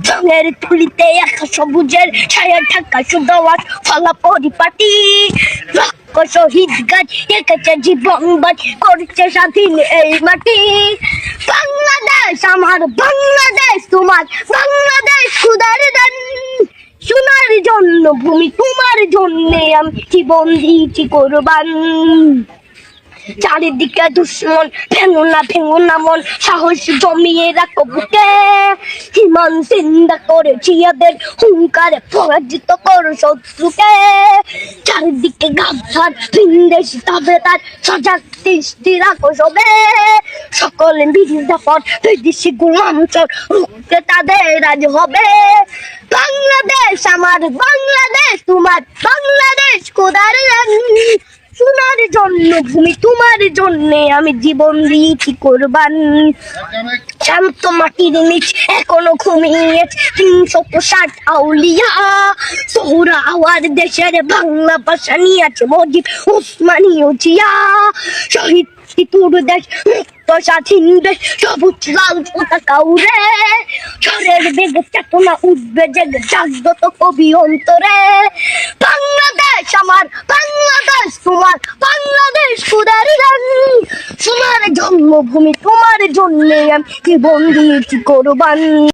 রঙের তুলিতে একা সবুজের ছায়া ঢাকা সুদওয়াজ ফলা পরিপাটি লক্ষ শহীদ গাছ এঁকেছে জীবন বাজ করছে স্বাধীন এই মাটি। বাংলাদেশ আমার বাংলাদেশ তোমার বাংলাদেশ খুদার দান, সোনার জন্য ভূমি তোমার জন্যে আমি জীবন দিয়েছি কোরবান। চারিদিকে দুশ্মন ভেঙো না মন, সাহস জমিয়ে রাখো বুকে, হিমান চিন্তা করে জিয়াদের হুঙ্কারে পরাজিত করো শত্রুকে। চারিদিকে গাছার ভিনদেশ তবে তার সজাগ দৃষ্টি রাখো সবে, সকলে বিরোধা পর বিদেশি গোলাম চোর রুখতে তাদের আজ হবে। বাংলাদেশ আমার বাংলাদেশ তোমার বাংলাদেশ খোদার গান, সোনার জন্য ভূমি তোমার জন্যে আমি জীবন দিয়েছি কোরবান। শান্ত মাটির নিচ এখনো ঘুমিয়ে 360 আউলিয়া, সোহরা আওয়ার দেশের বাংলা ভাষা নিয়ে আছে মজিব উসমানীয় জিয়া। শহীদ তোর দেশ মুক্ত স্বাধীন দেশ, সবুজ লাল পতাকা উড়ে, ঝড়ের বেগে চেতনা উঠবে জেগে জাগ্রত কবি অন্তরে। বাংলাদেশ আমার বাংলাদেশ তোমার বাংলাদেশ খোদার গান, সোনার জন্মভূমি তোমার জন্যে আমি জীবন দিয়েছি কোরবান।